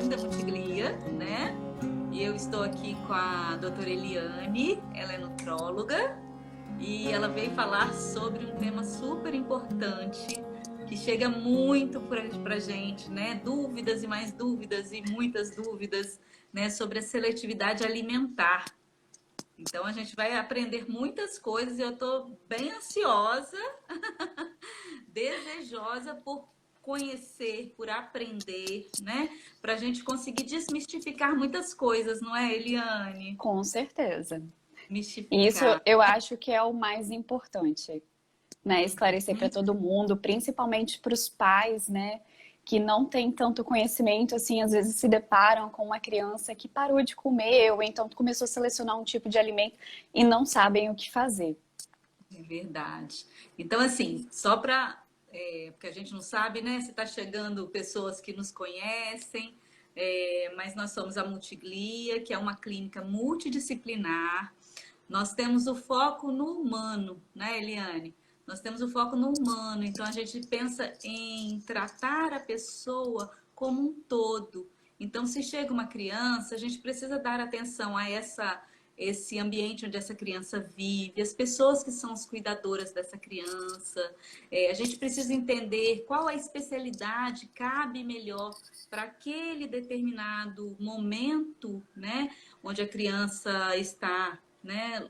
Simone da Multiglia, né? E eu estou aqui com a doutora Eliane, ela é nutróloga e ela veio falar sobre um tema super importante que chega muito pra gente, né? Dúvidas e mais dúvidas e muitas dúvidas, né? Sobre a seletividade alimentar. Então a gente vai aprender muitas coisas e eu estou bem ansiosa, desejosa por conhecer, por aprender, né? Para a gente conseguir desmistificar muitas coisas, não é, Eliane? Com certeza. E isso Mistificar. eu acho que é o mais importante, né? Esclarecer para todo mundo, principalmente para os pais, né? Que não têm tanto conhecimento, assim, às vezes se deparam com uma criança que parou de comer ou então começou a selecionar um tipo de alimento e não sabem o que fazer. É verdade. Então, assim, só para. Porque a gente não sabe, né, se está chegando pessoas que nos conhecem, mas nós somos a Multiglia, que é uma clínica multidisciplinar. Nós temos o foco no humano, né, Eliane? Nós temos o foco no humano, então a gente pensa em tratar a pessoa como um todo. Então, se chega uma criança, a gente precisa dar atenção a esse ambiente onde essa criança vive, as pessoas que são as cuidadoras dessa criança. A gente precisa entender qual a especialidade cabe melhor para aquele determinado momento, né, onde a criança está, né,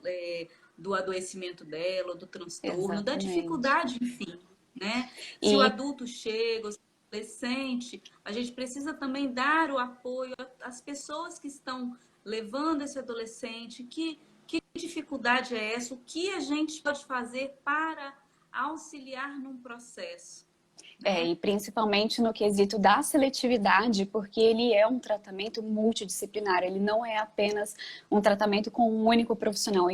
do adoecimento dela, do transtorno, da Exatamente. dificuldade, enfim, né? Se o E adulto chega, o adolescente, a gente precisa também dar o apoio às pessoas que estão levando esse adolescente, que dificuldade é essa, o que a gente pode fazer para auxiliar num processo, né? e principalmente no quesito da seletividade, porque ele é um tratamento multidisciplinar, ele não é apenas um tratamento com um único profissional,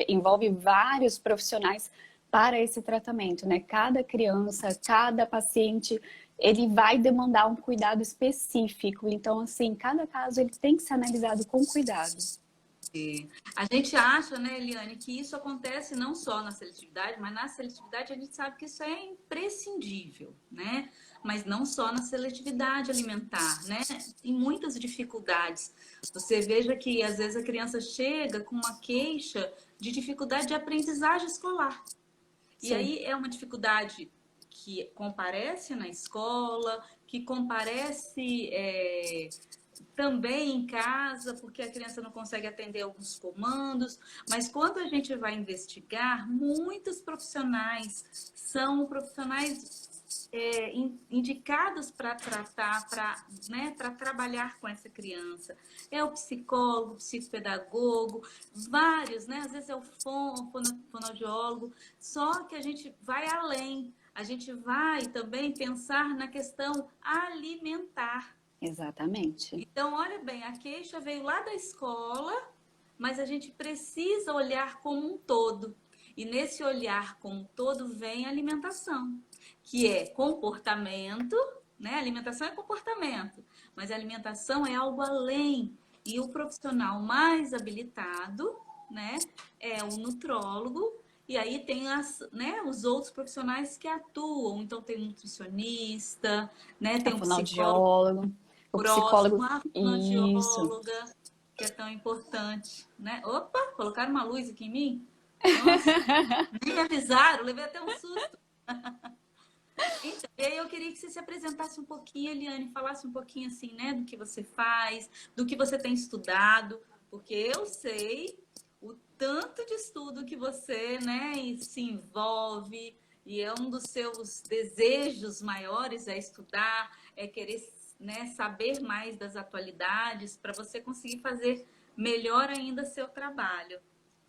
envolve vários profissionais para esse tratamento, né? Cada criança, cada paciente, ele vai demandar um cuidado específico, então, assim, cada caso ele tem que ser analisado com cuidado. A gente acha, né, Eliane, que isso acontece não só na seletividade, mas na seletividade a gente sabe que isso é imprescindível, né? Mas não só na seletividade alimentar, né? Tem muitas dificuldades. Você veja que às vezes a criança chega com uma queixa de dificuldade de aprendizagem escolar. E Sim. aí é uma dificuldade que comparece na escola, que comparece também em casa, porque a criança não consegue atender alguns comandos, mas quando a gente vai investigar, muitos profissionais são profissionais indicados para tratar, para, né, para trabalhar com essa criança. É o psicólogo, o psicopedagogo, vários, né? Às vezes é o fonoaudiólogo, só que a gente vai além. A gente vai também pensar na questão alimentar. Exatamente. Então, olha bem, a queixa veio lá da escola, mas a gente precisa olhar como um todo. E nesse olhar como um todo vem a alimentação, que é comportamento, né? Alimentação é comportamento, mas a alimentação é algo além. E o profissional mais habilitado, né, é o nutrólogo. E aí tem né, os outros profissionais que atuam. Então tem o nutricionista, né, A tem o psicólogo fonoaudiólogo, o próximo, psicólogo, a isso. fonoaudióloga, que é tão importante, né? Opa, colocaram uma luz aqui em mim? Nossa, nem me avisaram, levei até um susto. Então, e aí eu queria que você se apresentasse um pouquinho, Eliane, falasse um pouquinho assim, né, do que você faz, do que você tem estudado, porque eu sei o tanto de estudo que você, né, se envolve, e é um dos seus desejos maiores é estudar, é querer, né, saber mais das atualidades para você conseguir fazer melhor ainda seu trabalho.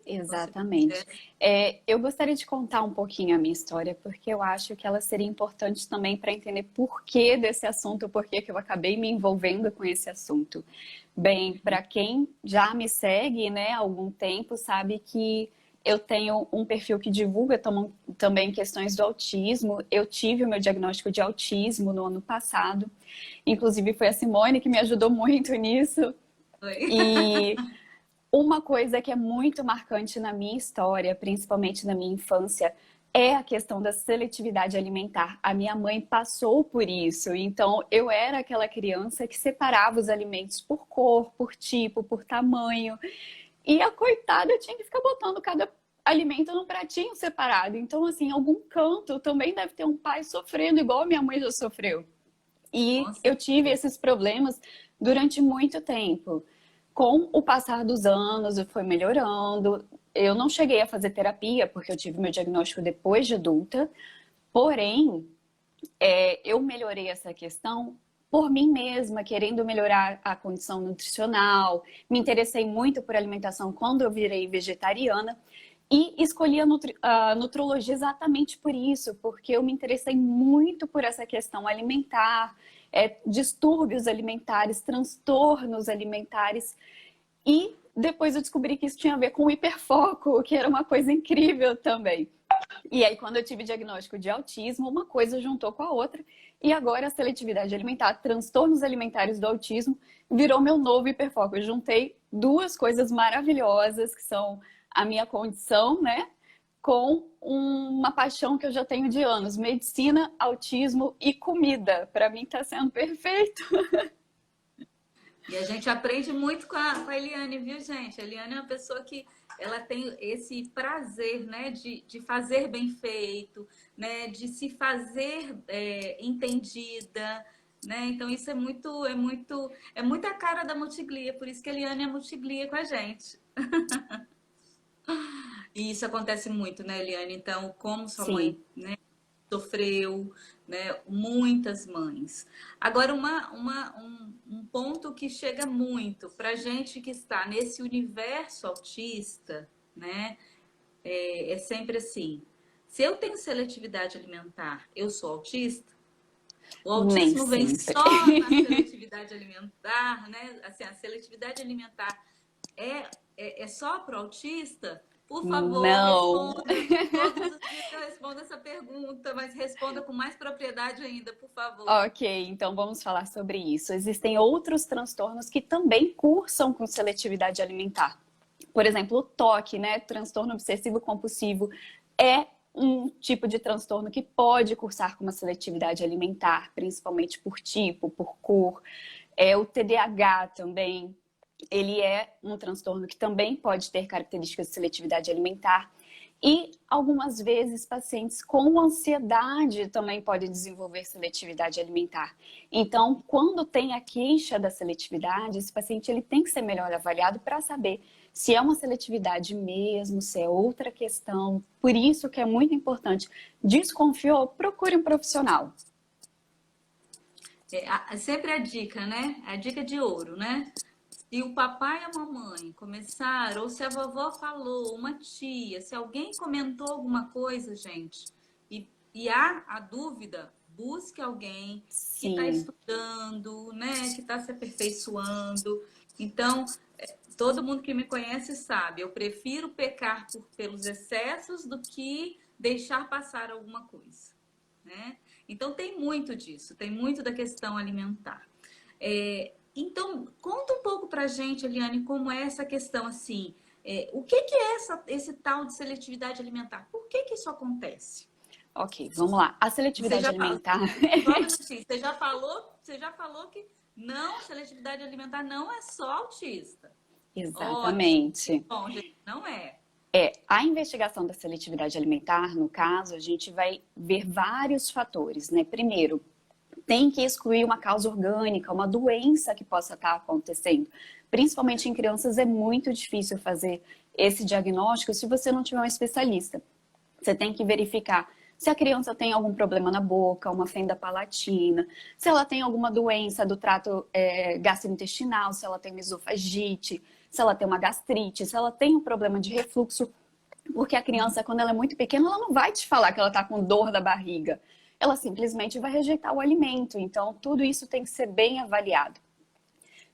Então, se Exatamente. pudesse. Eu gostaria de contar um pouquinho a minha história, porque eu acho que ela seria importante também para entender por que desse assunto, por que eu acabei me envolvendo com esse assunto. Bem, para quem já me segue, né, há algum tempo, sabe que eu tenho um perfil que divulga também questões do autismo. Eu tive o meu diagnóstico de autismo no ano passado. Inclusive, foi a Simone que me ajudou muito nisso. Oi. E uma coisa que é muito marcante na minha história, principalmente na minha infância, É a questão da seletividade alimentar. A minha mãe passou por isso, então eu era aquela criança que separava os alimentos por cor, por tipo, por tamanho. E a coitada tinha que ficar botando cada alimento num pratinho separado. Então, assim, em algum canto também deve ter um pai sofrendo igual a minha mãe já sofreu. E Com eu tive certeza. esses problemas durante muito tempo. Com o passar dos anos, foi melhorando. Eu não cheguei a fazer terapia, porque eu tive meu diagnóstico depois de adulta. Porém, eu melhorei essa questão por mim mesma, querendo melhorar a condição nutricional. Me interessei muito por alimentação quando eu virei vegetariana. E escolhi a nutrologia exatamente por isso, porque eu me interessei muito por essa questão alimentar, distúrbios alimentares, transtornos alimentares. E depois eu descobri que isso tinha a ver com o hiperfoco, que era uma coisa incrível também. E aí, quando eu tive diagnóstico de autismo, uma coisa juntou com a outra. E agora a seletividade alimentar, transtornos alimentares do autismo, virou meu novo hiperfoco. Eu juntei duas coisas maravilhosas, que são a minha condição, né? Com uma paixão que eu já tenho de anos: medicina, autismo e comida. Para mim está sendo perfeito. E a gente aprende muito com a Eliane, viu, gente? A Eliane é uma pessoa que ela tem esse prazer, né, de fazer bem feito, né, de se fazer entendida, né? Então isso é muito a cara da Multiglia, por isso que a Eliane é Multiglia com a gente. E isso acontece muito, né, Eliane? Então, como sua Sim, mãe, né, sofreu, né? Muitas mães. Agora, um ponto que chega muito para gente que está nesse universo autista, né? É sempre assim. Se eu tenho seletividade alimentar, eu sou autista? O nem autismo vem sempre. só na seletividade alimentar, né? Assim, a seletividade alimentar é só para o autista? Por favor, Não. responda. Todos os dias eu respondo essa pergunta, mas responda com mais propriedade ainda, por favor. Ok, então vamos falar sobre isso. Existem outros transtornos que também cursam com seletividade alimentar. Por exemplo, o TOC, né? Transtorno obsessivo compulsivo, é um tipo de transtorno que pode cursar com uma seletividade alimentar, principalmente por tipo, por cor. O TDAH também, ele é um transtorno que também pode ter características de seletividade alimentar. E algumas vezes pacientes com ansiedade também podem desenvolver seletividade alimentar. Então, quando tem a queixa da seletividade, esse paciente ele tem que ser melhor avaliado para saber se é uma seletividade mesmo, se é outra questão. Por isso que é muito importante. Desconfiou, procure um profissional. Sempre a dica, né? A dica de ouro, né? Se o papai e a mamãe começaram, ou se a vovó falou, uma tia, se alguém comentou alguma coisa, gente, e há a dúvida, busque alguém que está Sim, estudando, né? Que está se aperfeiçoando. Então, todo mundo que me conhece sabe, eu prefiro pecar pelos excessos do que deixar passar alguma coisa, né? Então tem muito disso, tem muito da questão alimentar. Então, conta um pouco pra gente, Eliane, como é essa questão assim, o que é esse tal de seletividade alimentar? Por que isso acontece? ok, vamos lá. A Você seletividade já falou, alimentar. só um minutinho, você já falou que não, seletividade alimentar não é só autista. Ótimo, que Exatamente. bom, gente, não é. A investigação da seletividade alimentar, no caso, a gente vai ver vários fatores, né? Primeiro, tem que excluir uma causa orgânica, uma doença que possa estar acontecendo. Principalmente em crianças é muito difícil fazer esse diagnóstico se você não tiver um especialista. Você tem que verificar se a criança tem algum problema na boca, uma fenda palatina, se ela tem alguma doença do trato gastrointestinal, se ela tem uma esofagite, se ela tem uma gastrite, se ela tem um problema de refluxo. Porque a criança, quando ela é muito pequena, ela não vai te falar que ela está com dor da barriga. Ela simplesmente vai rejeitar o alimento. Então, tudo isso tem que ser bem avaliado.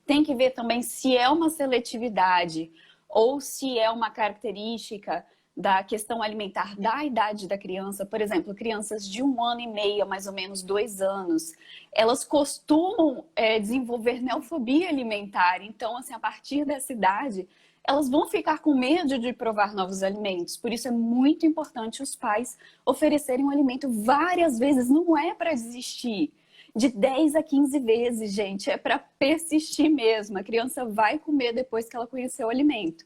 Tem que ver também se é uma seletividade ou se é uma característica da questão alimentar da idade da criança. Por exemplo, crianças de 1 ano e meio, mais ou menos 2 anos, elas costumam desenvolver neofobia alimentar. Então, assim, a partir dessa idade, elas vão ficar com medo de provar novos alimentos. Por isso é muito importante os pais oferecerem um alimento várias vezes. Não é para desistir. De 10 a 15 vezes, gente. É para persistir mesmo. A criança vai comer depois que ela conheceu o alimento.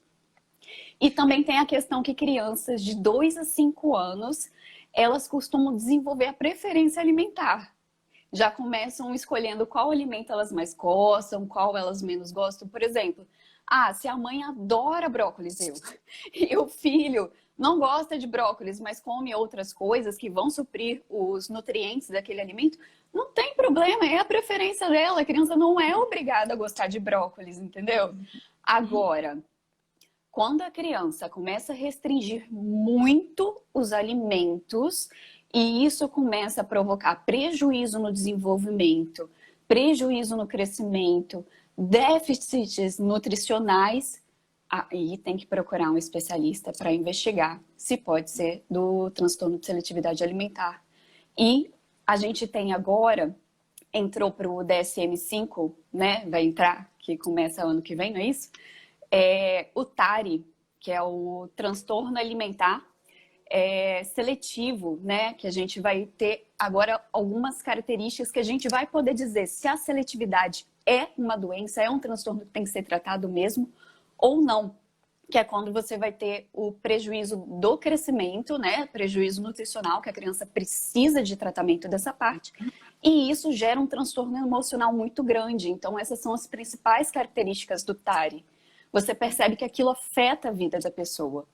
E também tem a questão que crianças de 2 a 5 anos, elas costumam desenvolver a preferência alimentar. Já começam escolhendo qual alimento elas mais gostam, qual elas menos gostam. Por exemplo, se a mãe adora brócolis, e o filho não gosta de brócolis, mas come outras coisas que vão suprir os nutrientes daquele alimento, não tem problema, é a preferência dela. A criança não é obrigada a gostar de brócolis, entendeu? Agora, quando a criança começa a restringir muito os alimentos, e isso começa a provocar prejuízo no desenvolvimento, prejuízo no crescimento, déficits nutricionais, aí tem que procurar um especialista para investigar se pode ser do transtorno de seletividade alimentar. E a gente tem agora, entrou para o DSM-5, né? Vai entrar, que começa ano que vem, não é isso? O TARI, que é o transtorno alimentar seletivo, né? Que a gente vai ter agora algumas características que a gente vai poder dizer se a seletividade é uma doença, é um transtorno que tem que ser tratado mesmo ou não. Que é quando você vai ter o prejuízo do crescimento, né? Prejuízo nutricional, que a criança precisa de tratamento dessa parte. E isso gera um transtorno emocional muito grande. Então, essas são as principais características do TARI. Você percebe que aquilo afeta a vida da pessoa.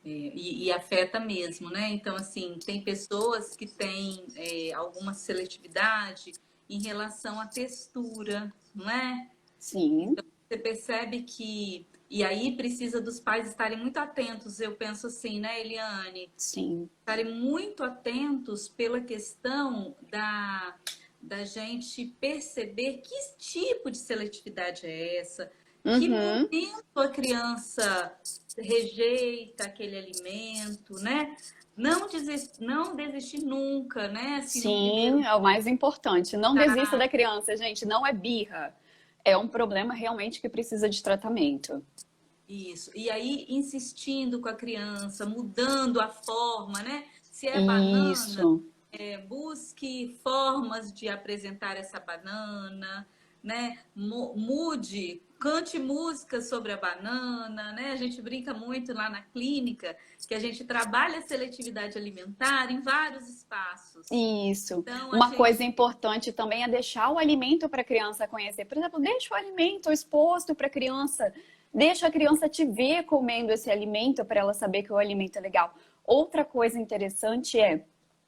E afeta mesmo, né? Então, assim, tem pessoas que têm alguma seletividade em relação à textura, não é? Sim. Então, você percebe que... E aí precisa dos pais estarem muito atentos, eu penso assim, né, Eliane? Sim. Estarem muito atentos pela questão da gente perceber que tipo de seletividade é essa, que momento a criança rejeita aquele alimento, né? Não desistir nunca, né? Assim, no primeiro... Sim, é o mais importante. Não desista da criança, gente. Não é birra. É um problema realmente que precisa de tratamento. Isso. E aí, insistindo com a criança, mudando a forma, né? Se é banana, Isso. busque formas de apresentar essa banana, né? Mude, cante músicas sobre a banana, né? A gente brinca muito lá na clínica que a gente trabalha a seletividade alimentar em vários espaços. Isso. Então, Uma coisa importante também é deixar o alimento para a criança conhecer. Por exemplo, deixa o alimento exposto para a criança. Deixa a criança te ver comendo esse alimento para ela saber que o alimento é legal. Outra coisa interessante é,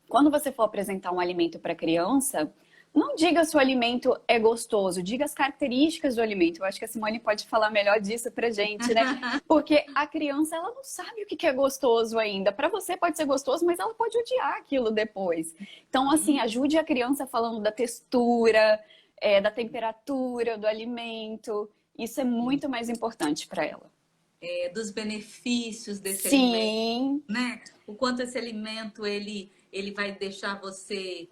quando você for apresentar um alimento para a criança, não diga se o alimento é gostoso, diga as características do alimento. Eu acho que a Simone pode falar melhor disso pra gente, né? Porque a criança, ela não sabe o que é gostoso ainda. Para você pode ser gostoso, mas ela pode odiar aquilo depois. Então, assim, ajude a criança falando da textura, da temperatura do alimento. Isso é muito mais importante para ela. Dos benefícios desse alimento, Sim. né? O quanto esse alimento ele vai deixar você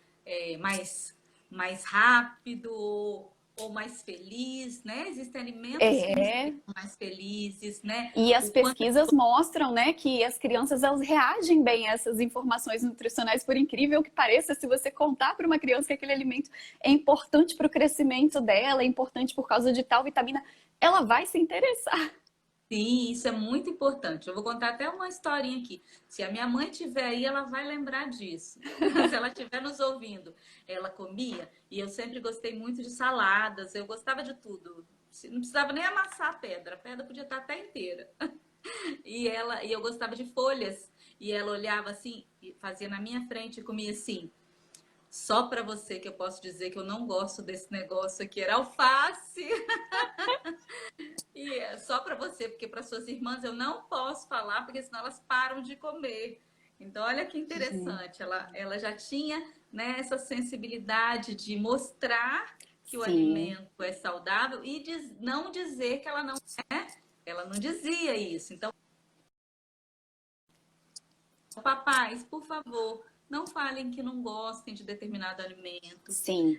mais rápido ou mais feliz, né? Existem alimentos que nos deixam mais felizes, né? E as O quanto... pesquisas mostram, né, que as crianças elas reagem bem a essas informações nutricionais, por incrível que pareça. Se você contar para uma criança que aquele alimento é importante para o crescimento dela, é importante por causa de tal vitamina, ela vai se interessar. Sim, isso é muito importante. Eu vou contar até uma historinha aqui. Se a minha mãe estiver aí, ela vai lembrar disso. Se ela estiver nos ouvindo, ela comia e eu sempre gostei muito de saladas, eu gostava de tudo. Não precisava nem amassar a pedra podia estar até inteira. E eu gostava de folhas. E ela olhava assim, e fazia na minha frente e comia assim. Só para você que eu posso dizer que eu não gosto desse negócio aqui, era alface. E é só para você, porque para suas irmãs eu não posso falar, porque senão elas param de comer. Então, olha que interessante, ela já tinha, né, essa sensibilidade de mostrar que o Sim. alimento é saudável e não dizer que ela não é. Ela não dizia isso. Então, papais, por favor, não falem que não gostem de determinado alimento. Sim.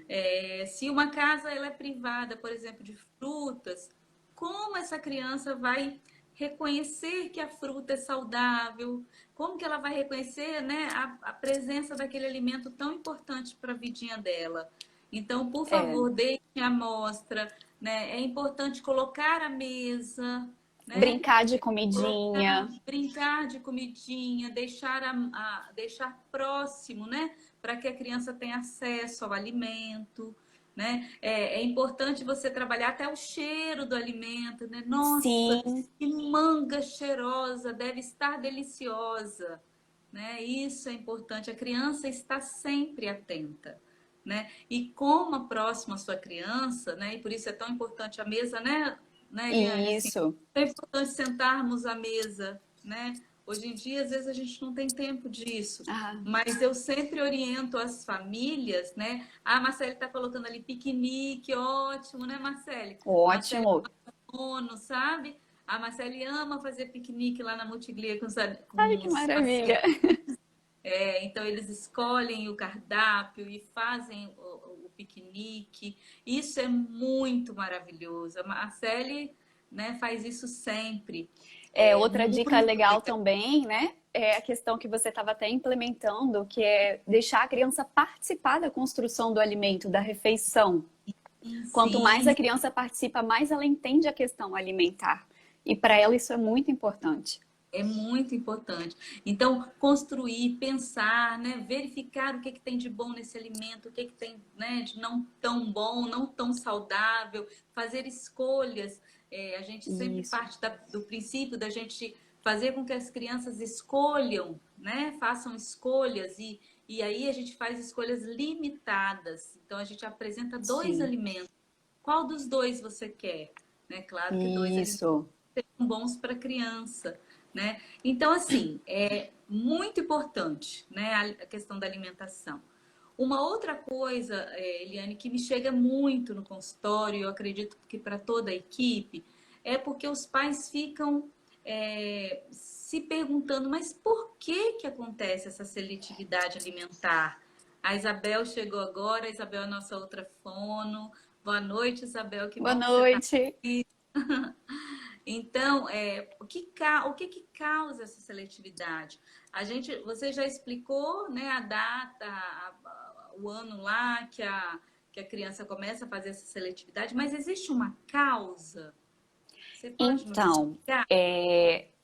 Se uma casa ela é privada, por exemplo, de frutas, como essa criança vai reconhecer que a fruta é saudável, como que ela vai reconhecer, né, a presença daquele alimento tão importante para a vidinha dela. Então, por É, favor, deixe a amostra, né? É importante colocar a mesa, né? brincar de Colocar, comidinha. brincar de comidinha, deixar próximo, né? Para que a criança tenha acesso ao alimento, né? É importante você trabalhar até o cheiro do alimento, né? Nossa, Sim, que manga cheirosa, deve estar deliciosa, né? Isso é importante. A criança está sempre atenta, né? E como próximo à sua criança, né? E por isso é tão importante a mesa, né, Eliane? Assim, isso. é importante sentarmos à mesa, né? Hoje em dia, às vezes, a gente não tem tempo disso, Ah, mas eu sempre oriento as famílias, né? Ah, Marcele está colocando ali piquenique, ótimo, né, Marcele? Marcele ótimo. é ONU, sabe? A Marcele ama fazer piquenique lá na Multiglia Ai, com que os maravilha. pacientes. Então, eles escolhem o cardápio e fazem o piquenique. Isso é muito maravilhoso. A Marcele, né, faz isso sempre. É, É outra dica muito legal legal. também, né? É a questão que você estava até implementando, que é deixar a criança participar da construção do alimento, da refeição. Quanto mais a Sim, criança participa, mais ela entende a questão alimentar. E para ela isso é muito importante. é muito importante. Então, construir, pensar, né, verificar o que tem de bom nesse alimento, o que tem, né, de não tão bom, não tão saudável, fazer escolhas. A gente sempre Isso, parte do princípio da gente fazer com que as crianças escolham, né, façam escolhas e aí a gente faz escolhas limitadas. Então, a gente apresenta dois sim, alimentos. Qual dos dois você quer? Né? Claro que dois alimentos isso. sejam bons para a criança, né? Então, assim, é muito importante, né, a questão da alimentação. Uma outra coisa, Eliane, que me chega muito no consultório, eu acredito que para toda a equipe, é porque os pais ficam se perguntando, mas por que acontece essa seletividade alimentar? A Isabel chegou agora, a Isabel é a nossa outra fono. Boa noite, Isabel, que Boa bom que você está noite. aqui. Então, o que causa essa seletividade? Você já explicou, né, a data, o ano lá que a criança começa a fazer essa seletividade, mas existe uma causa? Você pode nos Então, explicar?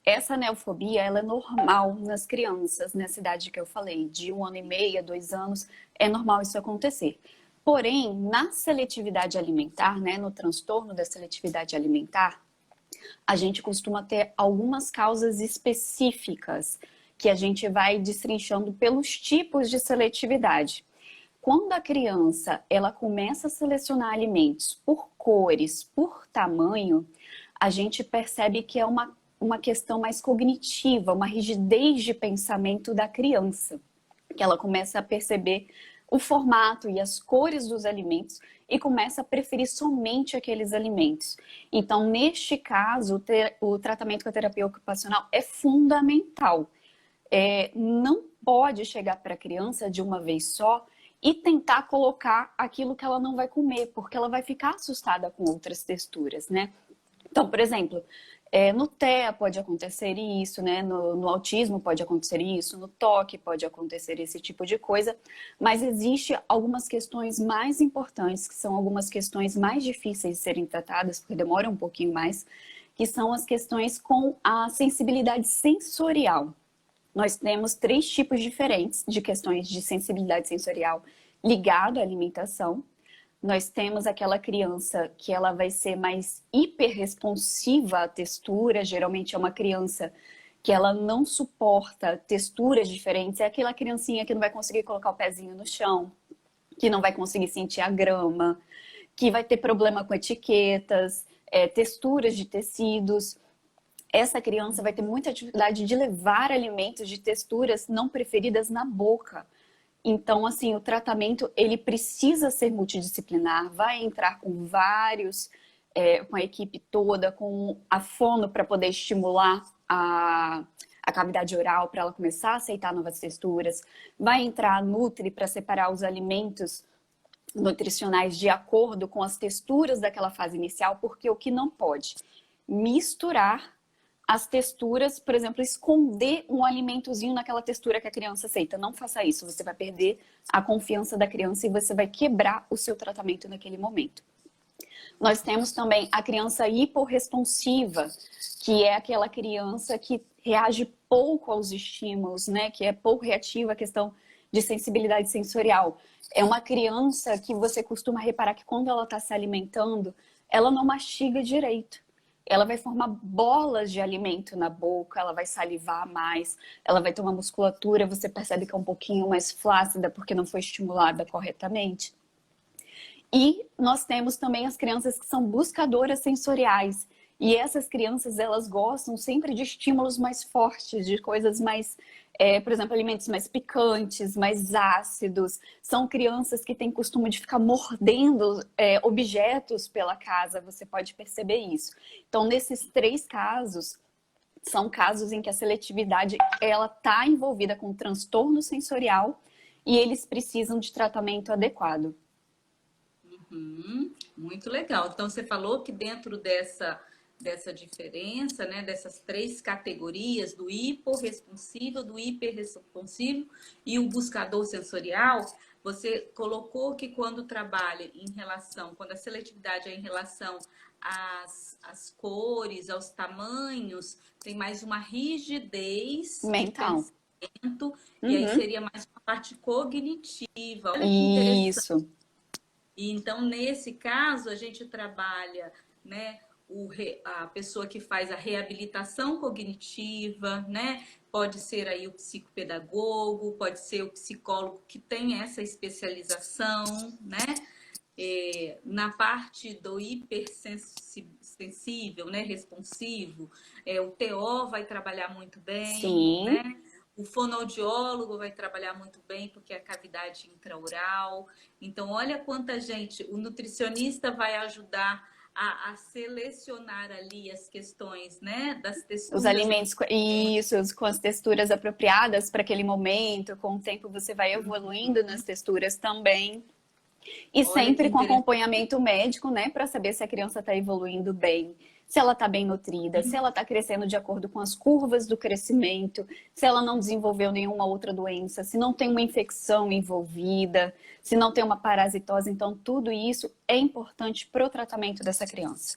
essa neofobia, ela é normal nas crianças, nessa idade que eu falei, de 1 ano e meio a 2 anos, é normal isso acontecer. Porém, na seletividade alimentar, né, no transtorno da seletividade alimentar, a gente costuma ter algumas causas específicas que a gente vai destrinchando pelos tipos de seletividade. Quando a criança ela começa a selecionar alimentos por cores, por tamanho, a gente percebe que é uma questão mais cognitiva, uma rigidez de pensamento da criança, que ela começa a perceber o formato e as cores dos alimentos e começa a preferir somente aqueles alimentos. Então, neste caso, o tratamento com a terapia ocupacional é fundamental. Não pode chegar para a criança de uma vez só e tentar colocar aquilo que ela não vai comer, porque ela vai ficar assustada com outras texturas, né? Então, por exemplo, no TEA pode acontecer isso, né? No autismo pode acontecer isso, no toque pode acontecer esse tipo de coisa, mas existe algumas questões mais importantes, que são algumas questões mais difíceis de serem tratadas, porque demoram um pouquinho mais, que são as questões com a sensibilidade sensorial. Nós temos 3 tipos diferentes de questões de sensibilidade sensorial ligado à alimentação. Nós temos aquela criança que ela vai ser mais hiperresponsiva à textura, geralmente é uma criança que ela não suporta texturas diferentes, é aquela criancinha que não vai conseguir colocar o pezinho no chão, que não vai conseguir sentir a grama, que vai ter problema com etiquetas, texturas de tecidos. Essa criança vai ter muita dificuldade de levar alimentos de texturas não preferidas na boca. Então, assim, o tratamento, ele precisa ser multidisciplinar, vai entrar com vários, com a equipe toda, com a fono para poder estimular a cavidade oral, para ela começar a aceitar novas texturas, vai entrar a Nutri para separar os alimentos nutricionais de acordo com as texturas daquela fase inicial, porque o que não pode? Misturar as texturas, por exemplo, esconder um alimentozinho naquela textura que a criança aceita. Não faça isso, você vai perder a confiança da criança e você vai quebrar o seu tratamento naquele momento. Nós temos também a criança hiporresponsiva, que é aquela criança que reage pouco aos estímulos, né? Que é pouco reativa à questão de sensibilidade sensorial. É uma criança que você costuma reparar que quando ela está se alimentando, ela não mastiga direito. Ela vai formar bolas de alimento na boca, ela vai salivar mais, ela vai ter uma musculatura, você percebe que é um pouquinho mais flácida porque não foi estimulada corretamente. E nós temos também as crianças que são buscadoras sensoriais. E essas crianças, elas gostam sempre de estímulos mais fortes, de coisas mais, por exemplo, alimentos mais picantes, mais ácidos. São crianças que têm costume de ficar mordendo objetos pela casa, você pode perceber isso. Então, nesses 3 casos, são casos em que a seletividade ela está envolvida com transtorno sensorial e eles precisam de tratamento adequado. Muito legal. Então, você falou que dentro dessa diferença, né, dessas 3 categorias, do hiporresponsivo, do hiperresponsivo e o buscador sensorial, você colocou que quando trabalha em relação, quando a seletividade é em relação às cores, aos tamanhos, tem mais uma rigidez de Mental. pensamento, e aí seria mais uma parte cognitiva. Olha que interessante. Isso. E então, nesse caso, a gente trabalha, né, a pessoa que faz a reabilitação cognitiva, né? Pode ser aí o psicopedagogo, pode ser o psicólogo que tem essa especialização, né? Na parte do hipersensível, né, responsivo, o TO vai trabalhar muito bem, Sim. né? O fonoaudiólogo vai trabalhar muito bem, porque é a cavidade intraoral. Então, olha quanta gente, o nutricionista vai ajudar a selecionar ali as questões, né, das texturas. Os alimentos, isso, com as texturas apropriadas para aquele momento, com o tempo você vai evoluindo nas texturas também. E sempre com acompanhamento médico, né, para saber se a criança está evoluindo bem, se ela está bem nutrida, se ela está crescendo de acordo com as curvas do crescimento, se ela não desenvolveu nenhuma outra doença, se não tem uma infecção envolvida, se não tem uma parasitose. Então, tudo isso é importante para o tratamento dessa criança.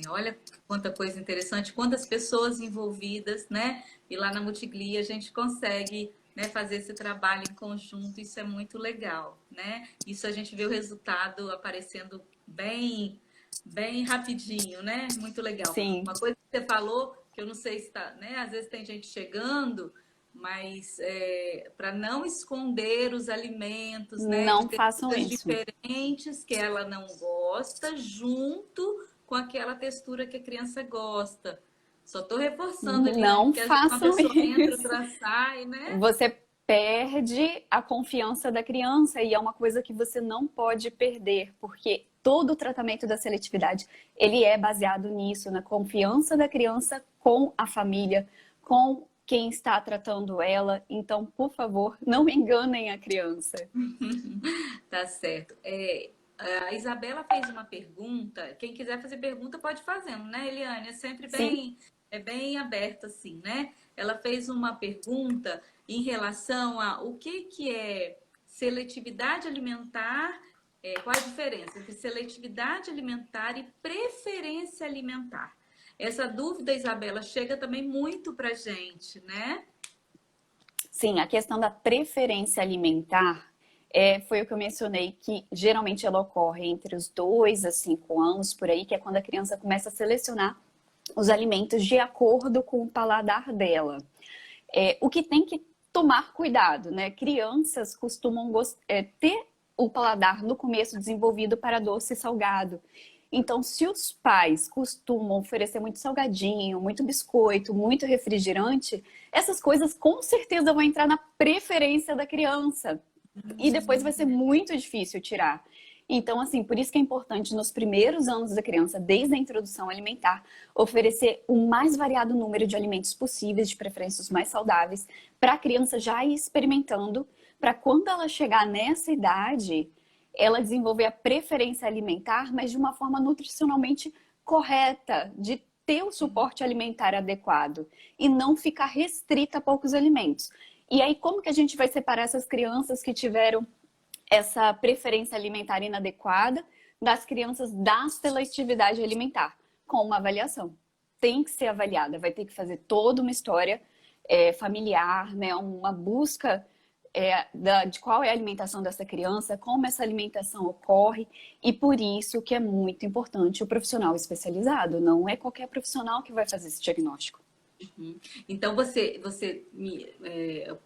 Olha quanta coisa interessante, quantas pessoas envolvidas, né? E lá na Multiglia a gente consegue, né, fazer esse trabalho em conjunto, isso é muito legal, né? Isso a gente vê o resultado aparecendo bem rapidinho, né? Muito legal. Sim. Uma coisa que você falou, que eu não sei se está, né? Às vezes tem gente chegando, mas para não esconder os alimentos, né? Não de façam isso. diferentes que ela não gosta, junto com aquela textura que a criança gosta. Só estou reforçando ali, não né? façam uma pessoa isso. entra, outra sai, né? Você perde a confiança da criança e é uma coisa que você não pode perder, porque todo o tratamento da seletividade, ele é baseado nisso, na confiança da criança com a família, com quem está tratando ela. Então, por favor, não enganem a criança. Tá certo. A Isabela fez uma pergunta. Quem quiser fazer pergunta pode fazendo, né, Eliane? É sempre bem aberto assim, né? Ela fez uma pergunta em relação a o que é seletividade alimentar, qual a diferença entre seletividade alimentar e preferência alimentar. Essa dúvida, Isabela, chega também muito pra gente, né? Sim, a questão da preferência alimentar foi o que eu mencionei, que geralmente ela ocorre entre os 2 a 5 anos, por aí, que é quando a criança começa a selecionar os alimentos de acordo com o paladar dela. O que tem que tomar cuidado, né? Crianças costumam ter o paladar no começo desenvolvido para doce e salgado. Então, se os pais costumam oferecer muito salgadinho, muito biscoito, muito refrigerante, essas coisas com certeza vão entrar na preferência da criança. E depois vai ser muito difícil tirar. Então, assim, por isso que é importante nos primeiros anos da criança, desde a introdução alimentar, oferecer o mais variado número de alimentos possíveis, de preferência os mais saudáveis, para a criança já ir experimentando, para quando ela chegar nessa idade, ela desenvolver a preferência alimentar, mas de uma forma nutricionalmente correta, de ter o suporte alimentar adequado e não ficar restrita a poucos alimentos. E aí, como que a gente vai separar essas crianças que tiveram essa preferência alimentar inadequada das crianças da seletividade alimentar? Com uma avaliação. Tem que ser avaliada, vai ter que fazer toda uma história familiar, né? Uma busca de qual é a alimentação dessa criança, como essa alimentação ocorre, e por isso que é muito importante o profissional especializado. Não é qualquer profissional que vai fazer esse diagnóstico. Uhum. Então,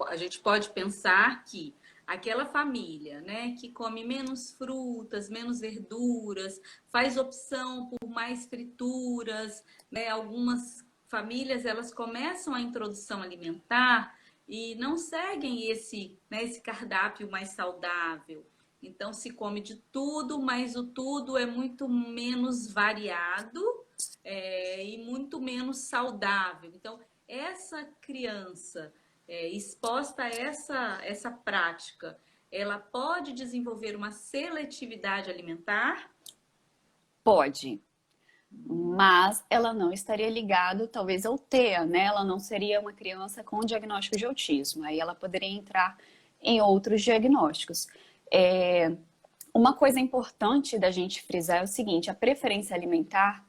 a gente pode pensar que aquela família, né, que come menos frutas, menos verduras, faz opção por mais frituras, né, algumas famílias, elas começam a introdução alimentar e não seguem esse cardápio mais saudável. Então, se come de tudo, mas o tudo é muito menos variado, e muito menos saudável. Então, essa criança exposta a essa prática, ela pode desenvolver uma seletividade alimentar? Pode, mas ela não estaria ligada, talvez, ao TEA, né? Ela não seria uma criança com diagnóstico de autismo. Aí ela poderia entrar em outros diagnósticos. Uma coisa importante da gente frisar é o seguinte: a preferência alimentar,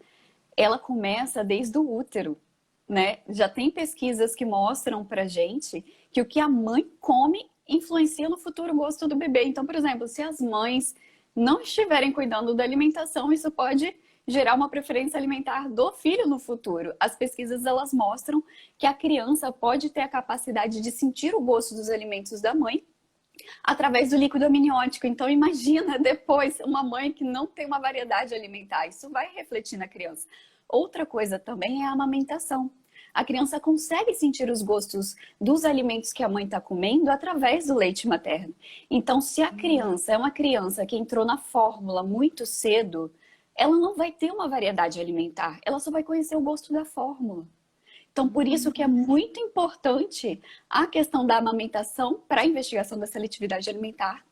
ela começa desde o útero, né? Já tem pesquisas que mostram pra gente que o que a mãe come influencia no futuro gosto do bebê. Então, por exemplo, se as mães não estiverem cuidando da alimentação, isso pode gerar uma preferência alimentar do filho no futuro. As pesquisas, elas mostram que a criança pode ter a capacidade de sentir o gosto dos alimentos da mãe através do líquido amniótico. Então, imagina depois uma mãe que não tem uma variedade alimentar. Isso vai refletir na criança. Outra coisa também é a amamentação. A criança consegue sentir os gostos dos alimentos que a mãe está comendo através do leite materno. Então, se a criança é uma criança que entrou na fórmula muito cedo, ela não vai ter uma variedade alimentar. Ela só vai conhecer o gosto da fórmula. Então, por isso que é muito importante a questão da amamentação para a investigação da seletividade alimentar.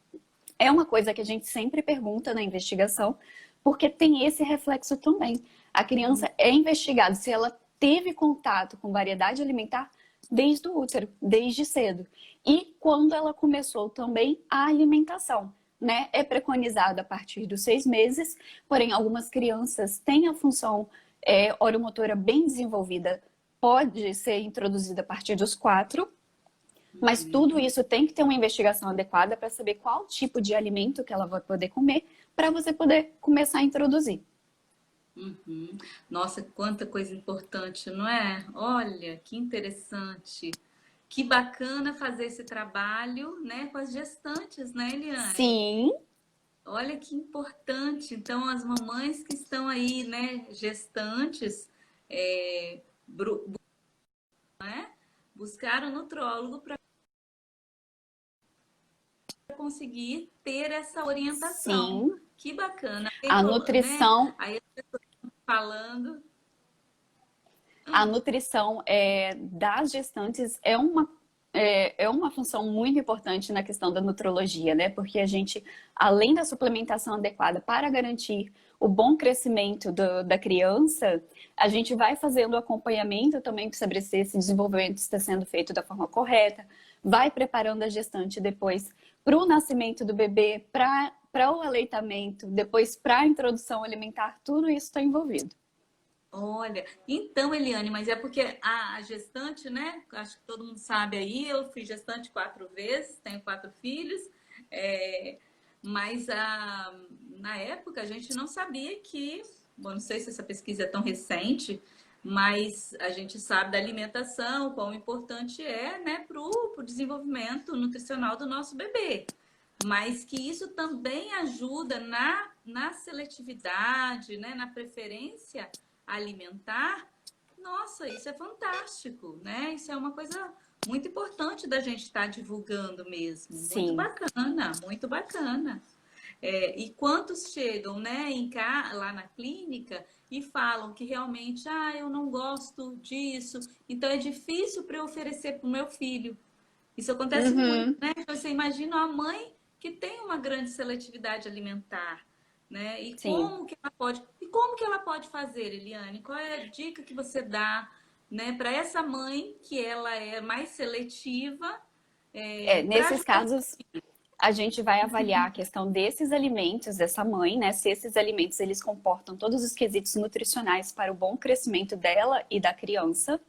É uma coisa que a gente sempre pergunta na investigação, porque tem esse reflexo também. A criança é investigada se ela teve contato com variedade alimentar desde o útero, desde cedo. E quando ela começou também a alimentação, né? É preconizado a partir dos 6 meses, porém algumas crianças têm a função oromotora bem desenvolvida, pode ser introduzida a partir dos 4, mas tudo isso tem que ter uma investigação adequada para saber qual tipo de alimento que ela vai poder comer para você poder começar a introduzir. Uhum. Nossa, quanta coisa importante, não é? Olha, que interessante. Que bacana fazer esse trabalho, né, com as gestantes, né, Eliane? Sim, Olha que importante. Então, as mamães que estão aí, né, gestantes, é, né, buscaram nutrólogo para conseguir ter essa orientação. sim. Que bacana. A Né? nutrição Aí as pessoas falando. A nutrição das gestantes é uma função muito importante na questão da nutrologia, né? Porque a gente, além da suplementação adequada para garantir o bom crescimento da criança, a gente vai fazendo o acompanhamento também para saber se esse desenvolvimento está sendo feito da forma correta, vai preparando a gestante depois para o nascimento do bebê, para o aleitamento, depois para a introdução alimentar, tudo isso está envolvido. Olha, então, Eliane, mas é porque a gestante, né? Acho que todo mundo sabe aí, eu fui gestante 4 vezes, tenho 4 filhos, é, mas na época a gente não sabia que, bom, não sei se essa pesquisa é tão recente, mas a gente sabe da alimentação, quão importante é, né, para o desenvolvimento nutricional do nosso bebê. Mas que isso também ajuda na seletividade, né, na preferência alimentar. Nossa, isso é fantástico, né? Isso é uma coisa muito importante da gente estar divulgando mesmo. Muito Sim. bacana, muito bacana. E quantos chegam, né, lá na clínica e falam que realmente, eu não gosto disso, então é difícil para eu oferecer para o meu filho. Isso acontece muito, Uhum. né? Você imagina a mãe que tem uma grande seletividade alimentar, né? Sim. E como que ela pode fazer, Eliane? Qual é a dica que você dá, né, para essa mãe que ela é mais seletiva, para Nesses ajudar? casos, a gente vai avaliar a questão desses alimentos dessa mãe, né? Se esses alimentos eles comportam todos os quesitos nutricionais para o bom crescimento dela e da criança.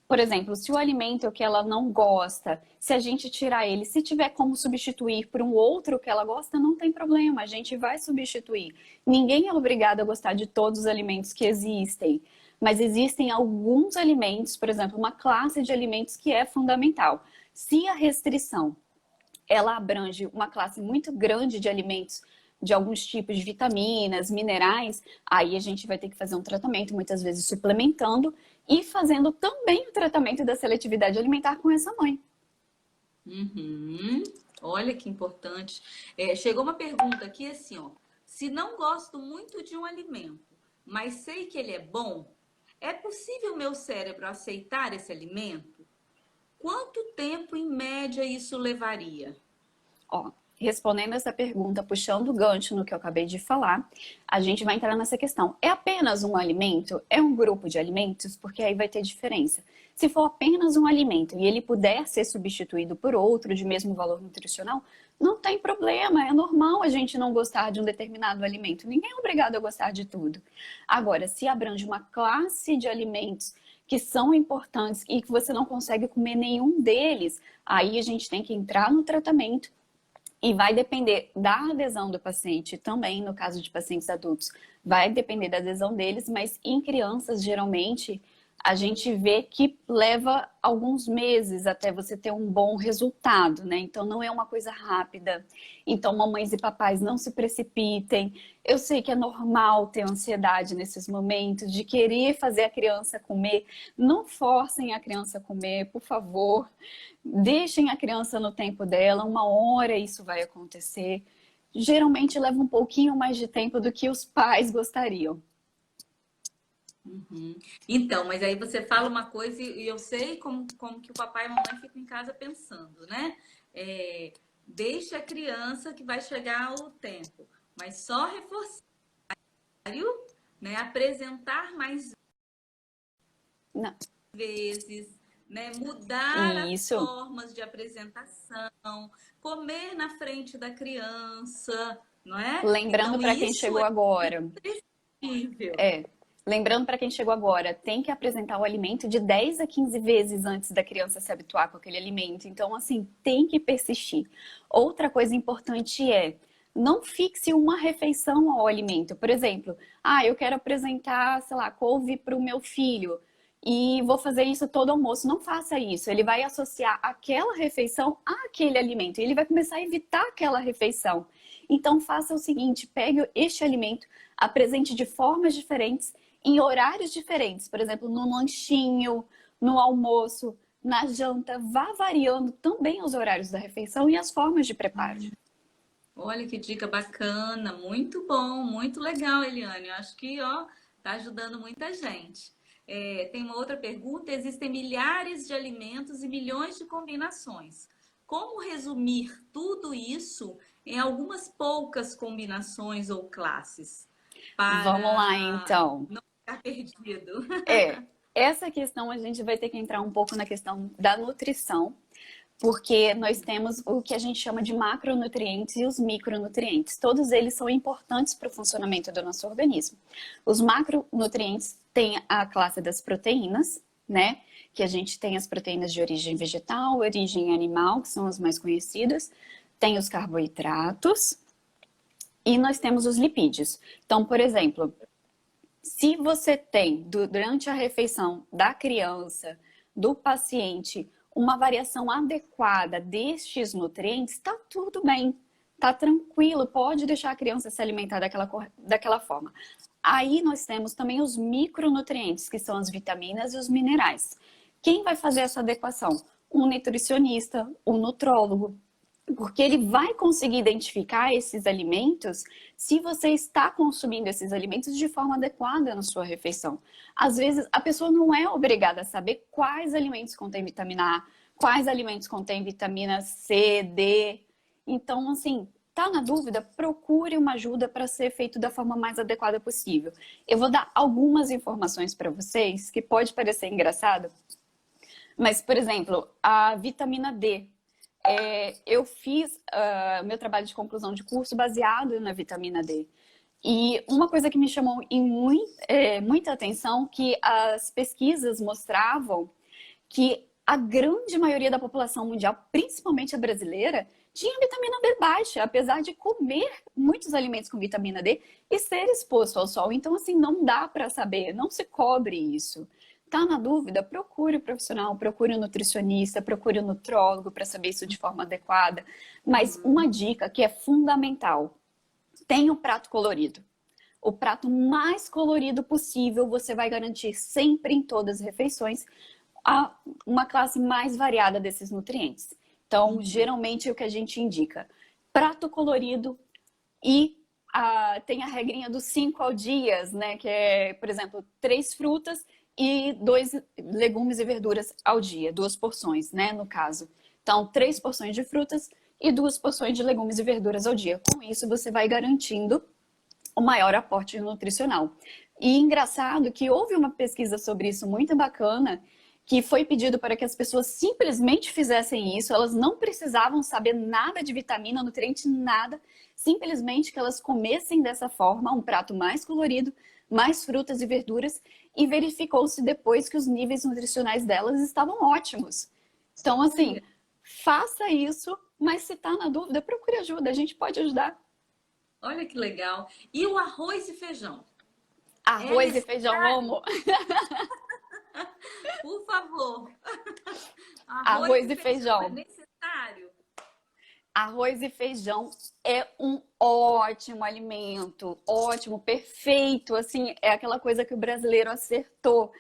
Por exemplo, se o alimento que ela não gosta, se a gente tirar ele, se tiver como substituir por um outro que ela gosta, não tem problema, a gente vai substituir. Ninguém é obrigado a gostar de todos os alimentos que existem, mas existem alguns alimentos, por exemplo, uma classe de alimentos que é fundamental. Se a restrição ela abrange uma classe muito grande de alimentos, de alguns tipos de vitaminas, minerais, aí a gente vai ter que fazer um tratamento, muitas vezes suplementando e fazendo também o tratamento da seletividade alimentar com essa mãe. Uhum. Olha que importante. Chegou uma pergunta aqui assim, ó. Se não gosto muito de um alimento, mas sei que ele é bom, é possível meu cérebro aceitar esse alimento? Quanto tempo, em média, isso levaria? Ó, respondendo essa pergunta, puxando o gancho no que eu acabei de falar, a gente vai entrar nessa questão. É apenas um alimento? É um grupo de alimentos? Porque aí vai ter diferença. Se for apenas um alimento e ele puder ser substituído por outro de mesmo valor nutricional, não tem problema, é normal a gente não gostar de um determinado alimento. Ninguém é obrigado a gostar de tudo. Agora, se abrange uma classe de alimentos que são importantes e que você não consegue comer nenhum deles, aí a gente tem que entrar no tratamento e vai depender da adesão do paciente também, no caso de pacientes adultos, vai depender da adesão deles, mas em crianças, geralmente, a gente vê que leva alguns meses até você ter um bom resultado, né? Então, não é uma coisa rápida. Então, mamães e papais, não se precipitem. Eu sei que é normal ter ansiedade nesses momentos, de querer fazer a criança comer. Não forcem a criança a comer, por favor. Deixem a criança no tempo dela, 1 hora isso vai acontecer. Geralmente leva um pouquinho mais de tempo do que os pais gostariam. Uhum. Então, mas aí você fala uma coisa e eu sei como que o papai e a mamãe ficam em casa pensando, né? Deixa a criança que vai chegar o tempo, mas só reforçar, né? Apresentar mais Não. vezes, né? Mudar as Isso. formas de apresentação, comer na frente da criança, não é? Lembrando Então, para quem isso chegou é agora. imprescindível. É. Lembrando para quem chegou agora, tem que apresentar o alimento de 10 a 15 vezes antes da criança se habituar com aquele alimento. Então, assim, tem que persistir. Outra coisa importante é não fixe uma refeição ao alimento. Por exemplo, eu quero apresentar, sei lá, couve para o meu filho e vou fazer isso todo almoço. Não faça isso. Ele vai associar aquela refeição àquele alimento e ele vai começar a evitar aquela refeição. Então, faça o seguinte: pegue este alimento, apresente de formas diferentes em horários diferentes, por exemplo, no lanchinho, no almoço, na janta, vá variando também os horários da refeição e as formas de preparo. Olha que dica bacana, muito bom, muito legal, Eliane. Eu acho que, ó, tá ajudando muita gente. Tem uma outra pergunta: existem milhares de alimentos e milhões de combinações. Como resumir tudo isso em algumas poucas combinações ou classes Vamos lá, para então. não ficar perdido? Essa questão a gente vai ter que entrar um pouco na questão da nutrição, porque nós temos o que a gente chama de macronutrientes e os micronutrientes. Todos eles são importantes para o funcionamento do nosso organismo. Os macronutrientes têm a classe das proteínas, né? Que a gente tem as proteínas de origem vegetal, origem animal, que são as mais conhecidas. Tem os carboidratos e nós temos os lipídios. Então, por exemplo, se você tem, durante a refeição da criança, do paciente, uma variação adequada destes nutrientes, está tudo bem, está tranquilo, pode deixar a criança se alimentar daquela forma. Aí nós temos também os micronutrientes, que são as vitaminas e os minerais. Quem vai fazer essa adequação? Um nutricionista, um nutrólogo, porque ele vai conseguir identificar esses alimentos se você está consumindo esses alimentos de forma adequada na sua refeição. Às vezes, a pessoa não é obrigada a saber quais alimentos contêm vitamina A, quais alimentos contêm vitamina C, D. Então, assim, tá na dúvida? Procure uma ajuda para ser feito da forma mais adequada possível. Eu vou dar algumas informações para vocês que pode parecer engraçado, mas, por exemplo, a vitamina D. Eu fiz meu trabalho de conclusão de curso baseado na vitamina D. E uma coisa que me chamou muita atenção, que as pesquisas mostravam que a grande maioria da população mundial, principalmente a brasileira, tinha vitamina D baixa, apesar de comer muitos alimentos com vitamina D e ser exposto ao sol. Então, assim, não dá para saber, não se cobre isso. Tá na dúvida? Procure o profissional, procure o nutricionista, procure o nutrólogo para saber isso de forma adequada. Mas uma dica que é fundamental: tenha o prato colorido. O prato mais colorido possível, você vai garantir sempre em todas as refeições uma classe mais variada desses nutrientes. Então, geralmente é o que a gente indica: prato colorido e tem a regrinha dos 5 ao dia, né? Que é, por exemplo, 3 frutas e 2 legumes e verduras ao dia, 2 porções, né? No caso. Então, 3 porções de frutas e 2 porções de legumes e verduras ao dia. Com isso, você vai garantindo o maior aporte nutricional. E engraçado que houve uma pesquisa sobre isso muito bacana, que foi pedido para que as pessoas simplesmente fizessem isso, elas não precisavam saber nada de vitamina, nutriente, nada, simplesmente que elas comessem dessa forma, um prato mais colorido, mais frutas e verduras, e verificou-se depois que os níveis nutricionais delas estavam ótimos. Então, assim, faça isso, mas se está na dúvida, procure ajuda, a gente pode ajudar. Olha que legal. E o arroz e feijão? Arroz e feijão, amo. Por favor. Arroz e É feijão. necessário? Arroz e feijão é um ótimo alimento, ótimo, perfeito, assim, é aquela coisa que o brasileiro acertou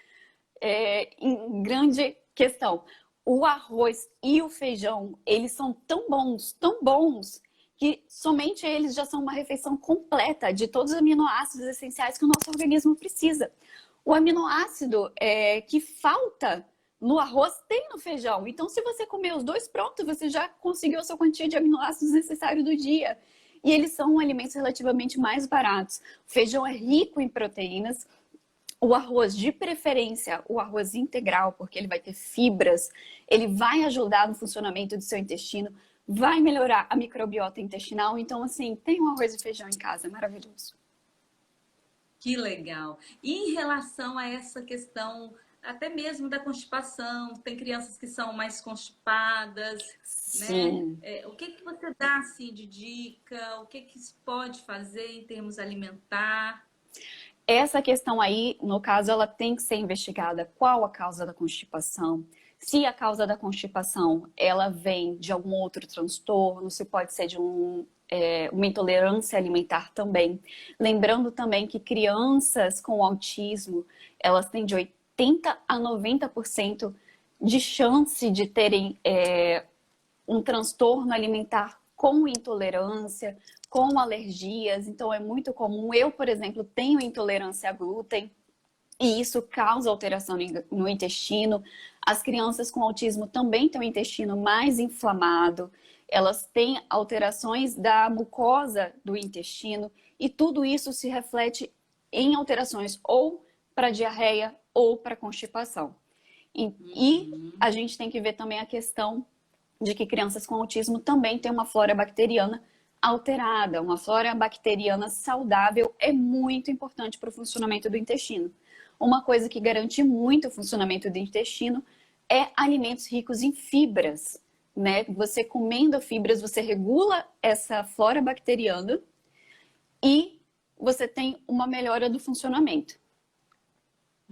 em grande questão. O arroz e o feijão, eles são tão bons, que somente eles já são uma refeição completa de todos os aminoácidos essenciais que o nosso organismo precisa. O aminoácido que falta no arroz tem no feijão. Então, se você comer os dois, pronto, você já conseguiu a sua quantia de aminoácidos necessários do dia. E eles são alimentos relativamente mais baratos. O feijão é rico em proteínas. O arroz, de preferência, o arroz integral, porque ele vai ter fibras, ele vai ajudar no funcionamento do seu intestino, vai melhorar a microbiota intestinal. Então, assim, tem um arroz e feijão em casa, é maravilhoso. Que legal. E em relação a essa questão, até mesmo da constipação, tem crianças que são mais constipadas, né? Sim. O que que você dá assim de dica? O que que se pode fazer em termos alimentar? Essa questão aí, no caso, ela tem que ser investigada. Qual a causa da constipação? Se a causa da constipação ela vem de algum outro transtorno, se pode ser de uma intolerância alimentar também. Lembrando também que crianças com autismo, elas têm de 80 a 90% de chance de terem um transtorno alimentar com intolerância, com alergias. Então, é muito comum. Eu, por exemplo, tenho intolerância a glúten e isso causa alteração no intestino. As crianças com autismo também têm o intestino mais inflamado. Elas têm alterações da mucosa do intestino e tudo isso se reflete em alterações ou para diarreia ou para constipação. E a gente tem que ver também a questão de que crianças com autismo também têm uma flora bacteriana alterada. Uma flora bacteriana saudável é muito importante para o funcionamento do intestino. Uma coisa que garante muito o funcionamento do intestino é alimentos ricos em fibras, né? Você comendo fibras, você regula essa flora bacteriana e você tem uma melhora do funcionamento.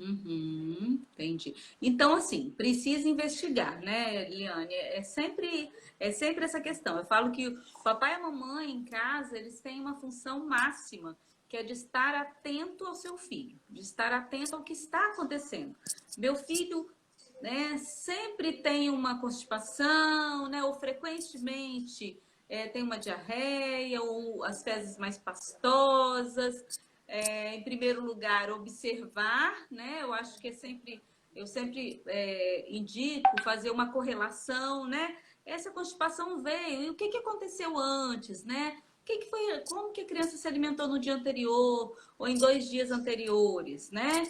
Entendi. Então, assim, precisa investigar, né, Liane? É sempre essa questão. Eu falo que o papai e a mamãe em casa, eles têm uma função máxima, que é de estar atento ao seu filho, de estar atento ao que está acontecendo. Meu filho, né, sempre tem uma constipação, né, ou frequentemente tem uma diarreia, ou as fezes mais pastosas. Em primeiro lugar, observar, né? Eu acho que eu sempre indico fazer uma correlação, né? essa constipação veio, e o que que aconteceu antes, né? O que que foi, como que a criança se alimentou no dia anterior ou em 2 dias anteriores, né?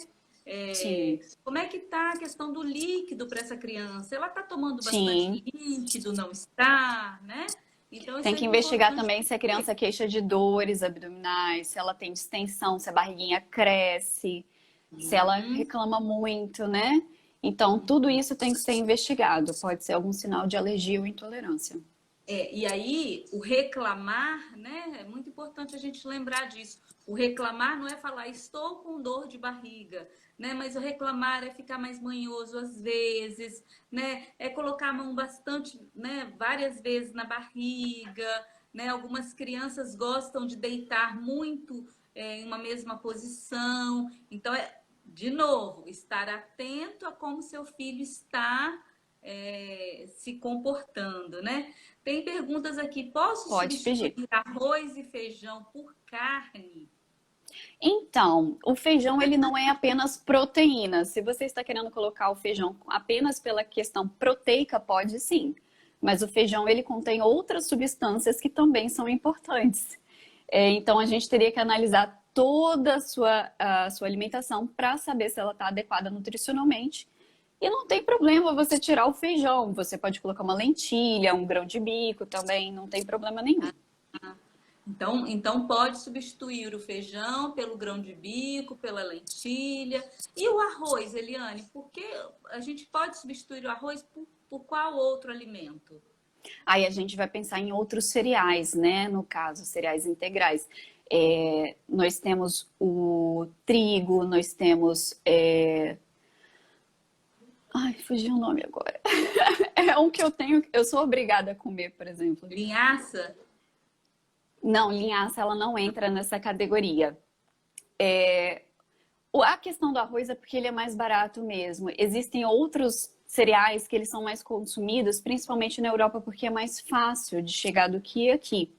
Sim, Como é que está a questão do líquido para essa criança? Ela está tomando bastante sim. líquido, não está, né? Então, isso Tem é que investigar importante também se a saber. criança queixa de dores abdominais, se ela tem distensão, se a barriguinha cresce, se ela Uhum. reclama muito, né? Então, tudo isso tem que ser investigado. Pode ser algum sinal de alergia ou intolerância. E aí, o reclamar, né? É muito importante a gente lembrar disso. O reclamar não é falar estou com dor de barriga, né? Mas o reclamar é ficar mais manhoso às vezes, né? É colocar a mão bastante, né? Várias vezes na barriga, né? Algumas crianças gostam de deitar muito em uma mesma posição. Então, de novo, estar atento a como seu filho está se comportando, né? Tem perguntas aqui. Posso Pode pedir. substituir arroz e feijão por carne? Então, o feijão ele não é apenas proteína. Se você está querendo colocar o feijão apenas pela questão proteica, pode sim. Mas o feijão ele contém outras substâncias que também são importantes. Então a gente teria que analisar toda a sua alimentação para saber se ela está adequada nutricionalmente. E não tem problema você tirar o feijão. Você pode colocar uma lentilha, um grão de bico também, não tem problema nenhum. Então pode substituir o feijão pelo grão de bico, pela lentilha. E o arroz, Eliane? Porque a gente pode substituir o arroz por qual outro alimento? Aí a gente vai pensar em outros cereais, né? No caso, cereais integrais. Nós temos o trigo, nós temos. Ai, fugiu o nome agora. É um que eu tenho, eu sou obrigada a comer, por exemplo. Linhaça? Não, linhaça, ela não entra nessa categoria. A questão do arroz é porque ele é mais barato mesmo. Existem outros cereais que eles são mais consumidos, principalmente na Europa, porque é mais fácil de chegar do que aqui.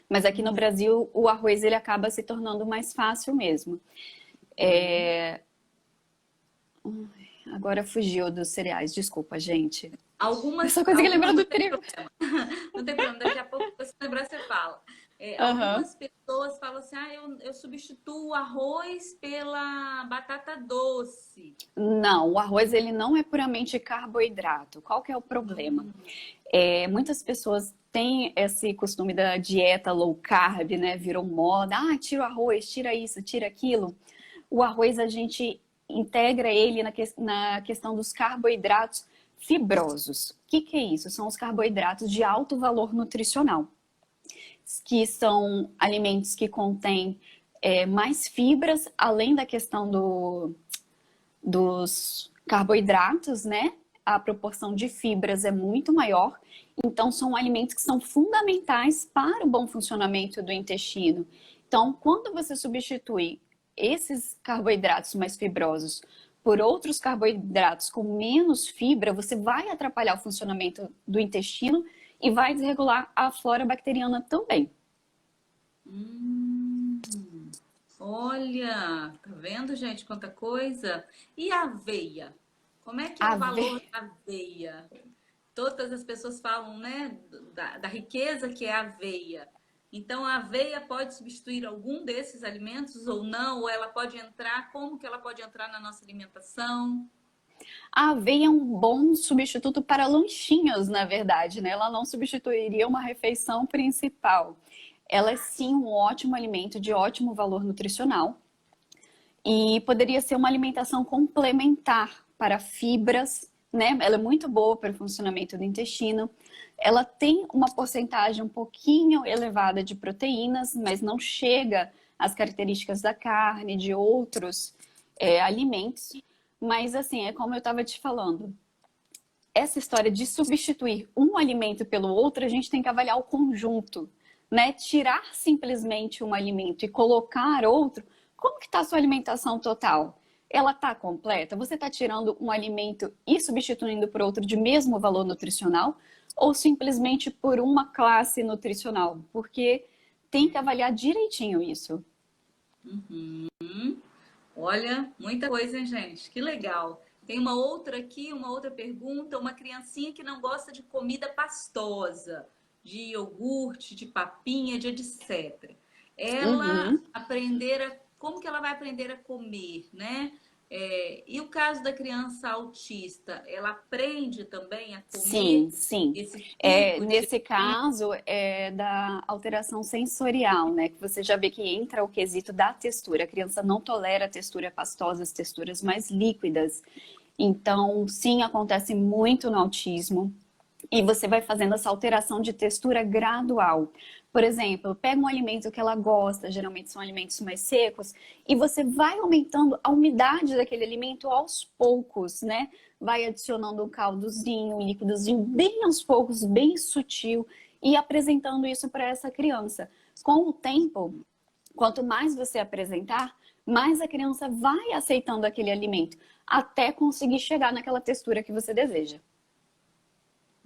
Mas aqui no Brasil, o arroz ele acaba se tornando mais fácil mesmo. Agora fugiu dos cereais, desculpa, gente. Eu só consegui lembrar Algumas do não tem trigo. problema. Não tem problema, daqui a pouco, se você lembrar, você fala. Aham. Algumas pessoas falam assim, eu substituo o arroz pela batata doce. Não, o arroz ele não é puramente carboidrato. Qual que é o problema? Muitas pessoas têm esse costume da dieta low carb, né? Virou moda. Ah, tira o arroz, tira isso, tira aquilo. O arroz a gente integra ele na questão dos carboidratos fibrosos. O que é isso? São os carboidratos de alto valor nutricional, que são alimentos que contêm mais fibras, além da questão dos carboidratos, né? A proporção de fibras é muito maior. Então, são alimentos que são fundamentais para o bom funcionamento do intestino. Então, quando você substitui esses carboidratos mais fibrosos por outros carboidratos com menos fibra, você vai atrapalhar o funcionamento do intestino e vai desregular a flora bacteriana também. Hum, olha, tá vendo, gente, quanta coisa? E a aveia? Como é que é o valor Ave... da aveia? Todas as pessoas falam, né, da riqueza que é a aveia. Então, a aveia pode substituir algum desses alimentos ou não? Ou ela pode entrar? Como que ela pode entrar na nossa alimentação? A aveia é um bom substituto para lanchinhos, na verdade, né? Ela não substituiria uma refeição principal. Ela é sim um ótimo alimento de ótimo valor nutricional e poderia ser uma alimentação complementar para fibras, né? Ela é muito boa para o funcionamento do intestino. Ela tem uma porcentagem um pouquinho elevada de proteínas, mas não chega às características da carne, de outros alimentos. Mas assim, é como eu estava te falando, essa história de substituir um alimento pelo outro, a gente tem que avaliar o conjunto, né? Tirar simplesmente um alimento e colocar outro, como que está a sua alimentação total? Ela está completa? Você está tirando um alimento e substituindo por outro de mesmo valor nutricional? Ou simplesmente por uma classe nutricional? Porque tem que avaliar direitinho isso. Olha, muita coisa, hein, gente? Que legal. Tem uma outra aqui, uma outra pergunta, uma criancinha que não gosta de comida pastosa, de iogurte, de papinha, de etc. Ela Uhum. aprender a, como que ela vai aprender a comer, né? E o caso da criança autista, ela aprende também a Sim, comer sim. esse É, tipo de nesse caso, é da alteração sensorial, né? Que você já vê que entra o quesito da textura. A criança não tolera a textura pastosa, as texturas mais líquidas. Então, sim, acontece muito no autismo. E você vai fazendo essa alteração de textura gradual. Por exemplo, pega um alimento que ela gosta, geralmente são alimentos mais secos, e você vai aumentando a umidade daquele alimento aos poucos, né? Vai adicionando um caldozinho, um líquidozinho, bem aos poucos, bem sutil, e apresentando isso para essa criança. Com o tempo, quanto mais você apresentar, mais a criança vai aceitando aquele alimento, até conseguir chegar naquela textura que você deseja.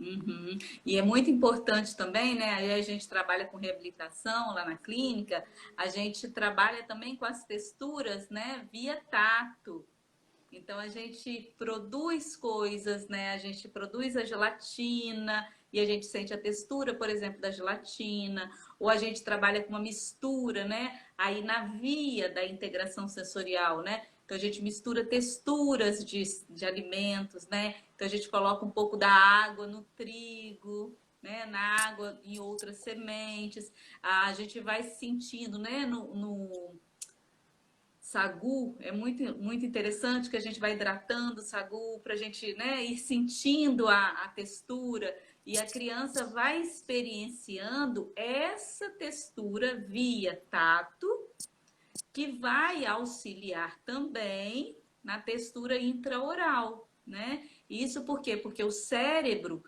Uhum. E é muito importante também, né? Aí a gente trabalha com reabilitação lá na clínica, a gente trabalha também com as texturas, né? Via tato. Então a gente produz coisas, né? A gente produz a gelatina e a gente sente a textura, por exemplo, da gelatina, ou a gente trabalha com uma mistura, né? Aí na via da integração sensorial, né? Então a gente mistura texturas de alimentos, né? Então a gente coloca um pouco da água no trigo, né? Na água em outras sementes. A gente vai sentindo, né? No sagu, é muito interessante que a gente vai hidratando o sagu para a gente, né, ir sentindo a textura e a criança vai experienciando essa textura via tato, que vai auxiliar também na textura intraoral, né? Isso por quê? Porque o cérebro,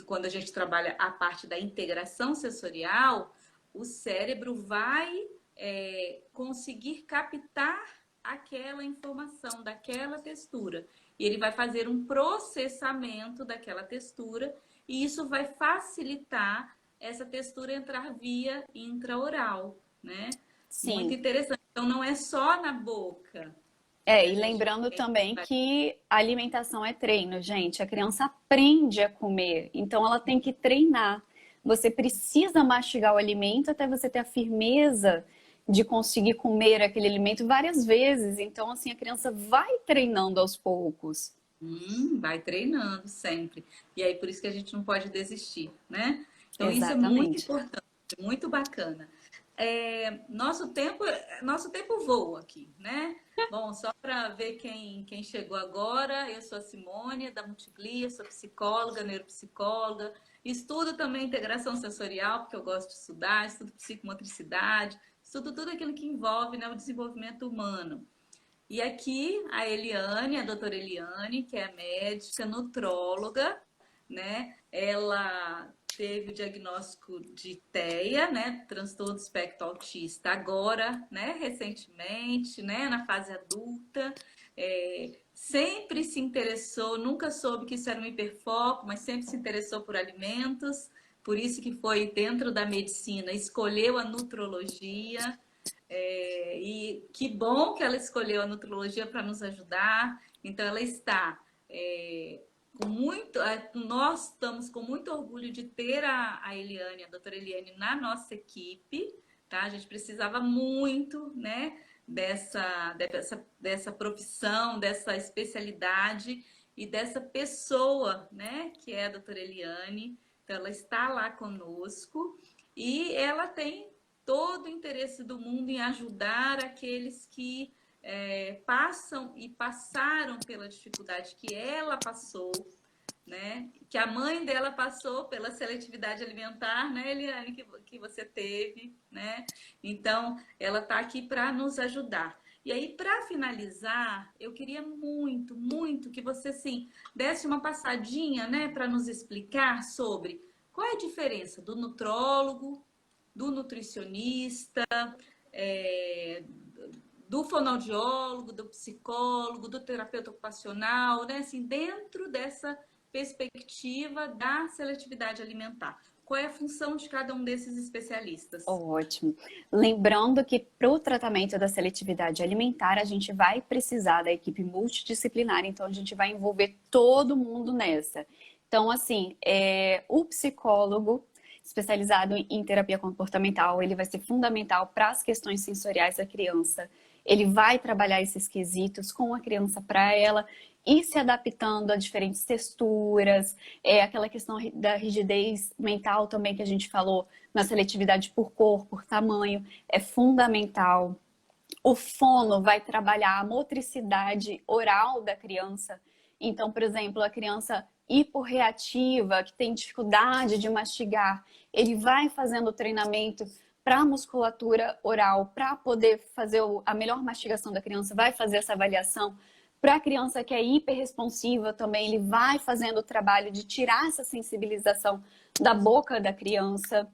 quando a gente trabalha a parte da integração sensorial, o cérebro vai conseguir captar aquela informação daquela textura. E ele vai fazer um processamento daquela textura e isso vai facilitar essa textura entrar via intraoral, né? Muito Sim. interessante. Então não é só na boca que É, a e gente lembrando tem. também que a alimentação é treino, gente. A criança aprende a comer, então ela tem que treinar. Você precisa mastigar o alimento até você ter a firmeza de conseguir comer aquele alimento várias vezes. Então, assim, a criança vai treinando aos poucos. Vai treinando sempre. E aí por isso que a gente não pode desistir, né? Então isso é muito Exatamente. importante, muito bacana. Nosso tempo voa aqui, né? Bom, só para ver quem chegou agora, eu sou a Simone, da Multiglia, sou psicóloga, neuropsicóloga, estudo também integração sensorial, porque eu gosto de estudar, estudo psicomotricidade, estudo tudo aquilo que envolve, né, o desenvolvimento humano. E aqui a Eliane, a doutora Eliane, que é médica, nutróloga, né? Ela teve o diagnóstico de TEA, né? Transtorno do espectro autista, agora, né? Recentemente, né? Na fase adulta. Sempre se interessou, nunca soube que isso era um hiperfoco, mas sempre se interessou por alimentos. Por isso que foi dentro da medicina, escolheu a nutrologia. E que bom que ela escolheu a nutrologia para nos ajudar. Então, ela está com muito. Nós estamos com muito orgulho de ter a Eliane, a doutora Eliane, na nossa equipe. Tá? A gente precisava muito, né, dessa profissão, dessa especialidade e dessa pessoa, né, que é a doutora Eliane. Então, ela está lá conosco e ela tem todo o interesse do mundo em ajudar aqueles que passam e passaram pela dificuldade que ela passou, né? Que a mãe dela passou pela seletividade alimentar, né, Eliane, que você teve, né? Então, ela está aqui para nos ajudar. E aí, para finalizar, eu queria muito, muito que você, assim, desse uma passadinha, né, para nos explicar sobre qual é a diferença do nutrólogo, do nutricionista, é, do fonoaudiólogo, do psicólogo, do terapeuta ocupacional, né? Assim, dentro dessa perspectiva da seletividade alimentar. qual é a função de cada um desses especialistas? Ótimo. Lembrando que para o tratamento da seletividade alimentar, a gente vai precisar da equipe multidisciplinar, então a gente vai envolver todo mundo nessa. Então, assim, o psicólogo especializado em terapia comportamental, ele vai ser fundamental para as questões sensoriais da criança. Ele vai trabalhar esses quesitos com a criança para ela ir se adaptando a diferentes texturas, aquela questão da rigidez mental também que a gente falou na seletividade por cor, por tamanho, é fundamental. O fono vai trabalhar a motricidade oral da criança. Então, por exemplo, a criança hiporreativa, que tem dificuldade de mastigar, ele vai fazendo o treinamento para a musculatura oral, para poder fazer a melhor mastigação da criança, vai fazer essa avaliação. Para a criança que é hiperresponsiva também, ele vai fazendo o trabalho de tirar essa sensibilização da boca da criança.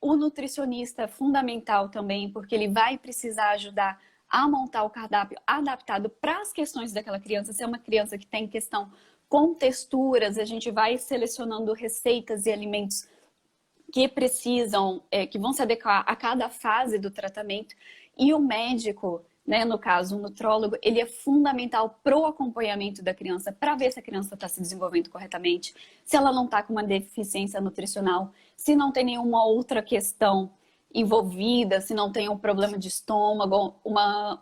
O nutricionista é fundamental também, porque ele vai precisar ajudar a montar o cardápio adaptado para as questões daquela criança. Se é uma criança que tem questão com texturas, a gente vai selecionando receitas e alimentos que precisam, que vão se adequar a cada fase do tratamento. E o médico, né, no caso, o nutrólogo, ele é fundamental para o acompanhamento da criança, para ver se a criança está se desenvolvendo corretamente, se ela não está com uma deficiência nutricional, se não tem nenhuma outra questão envolvida, se não tem um problema de estômago,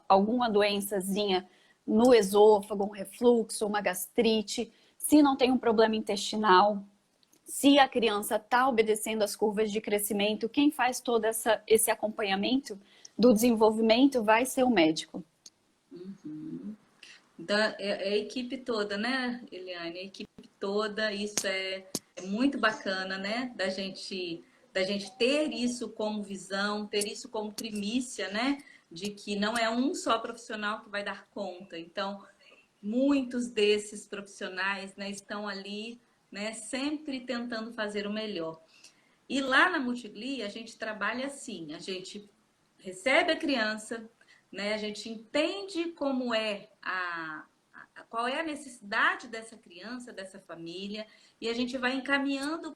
alguma doençazinha no esôfago, um refluxo, uma gastrite, se não tem um problema intestinal, se a criança está obedecendo às curvas de crescimento, quem faz todo esse acompanhamento do desenvolvimento vai ser o médico. Uhum. Então, é a equipe toda, né, Eliane? A equipe toda, isso é muito bacana, né? Da gente ter isso como visão, ter isso como primícia, né? De que não é um só profissional que vai dar conta. Então, muitos desses profissionais, né, estão ali, né, sempre tentando fazer o melhor. E lá na Multiglia, a gente trabalha assim, a gente recebe a criança, né, a gente entende como qual é a necessidade dessa criança, dessa família, e a gente vai encaminhando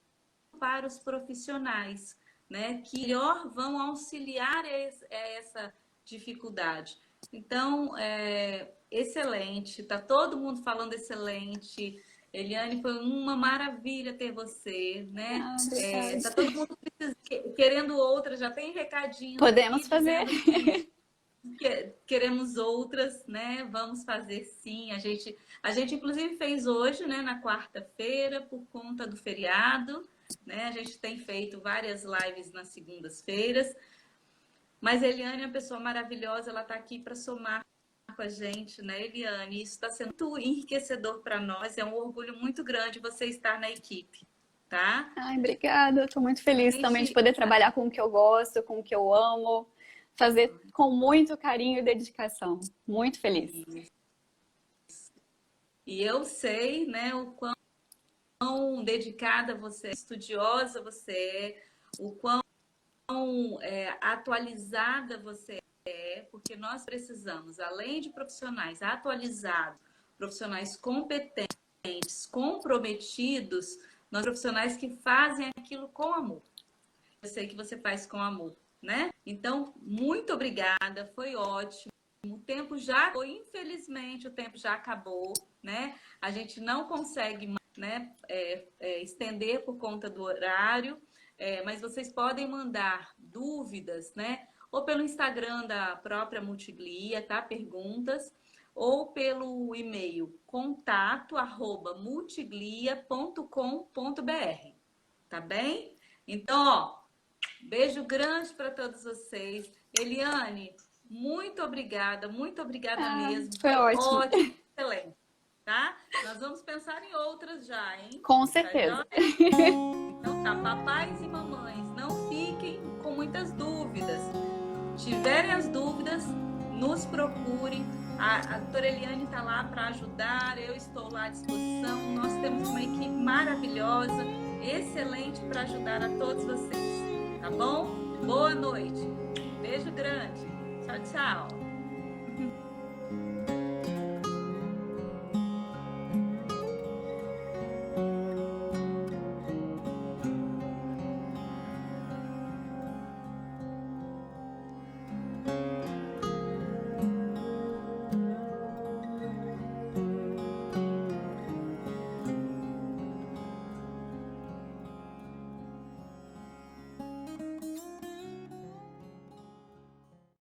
para os profissionais, né, que melhor vão auxiliar essa dificuldade. Então, excelente, tá todo mundo falando excelente. Eliane, foi uma maravilha ter você, né? Tá todo mundo querendo outra, já tem recadinho. Podemos fazer. Queremos outras, né? Vamos fazer sim. A gente inclusive fez hoje, né? Na quarta-feira, por conta do feriado, né? A gente tem feito várias lives nas segundas-feiras. Mas a Eliane é uma pessoa maravilhosa, ela está aqui para somar com a gente, né, Eliane? Isso está sendo muito enriquecedor para nós, é um orgulho muito grande você estar na equipe, tá? Ai, obrigada, estou muito feliz também de poder trabalhar com o que eu gosto, com o que eu amo, fazer com muito carinho e dedicação. Muito feliz. E eu sei, né, o quão dedicada você é, estudiosa você é, o quão atualizada você porque nós precisamos, além de profissionais atualizados, profissionais competentes, comprometidos, nós profissionais que fazem aquilo com amor. Eu sei que você faz com amor, né? Então, muito obrigada, foi ótimo. O tempo já foi, infelizmente, o tempo já acabou, né? A gente não consegue mais, né, estender por conta do horário, mas vocês podem mandar dúvidas, né? Ou pelo Instagram da própria Multiglia, tá? Perguntas, ou pelo e-mail contato@multiglia.com.br, tá bem? Então, ó, beijo grande para todos vocês. Eliane, muito obrigada mesmo. Foi ótimo. Excelente, tá? Nós vamos pensar em outras já, hein? Com certeza. Tá, então tá, papais e mamães, não fiquem com muitas dúvidas. Tiverem as dúvidas, nos procurem. A doutora Eliane está lá para ajudar, eu estou lá à disposição. Nós temos uma equipe maravilhosa, excelente para ajudar a todos vocês. Tá bom? Boa noite. Beijo grande. Tchau, tchau.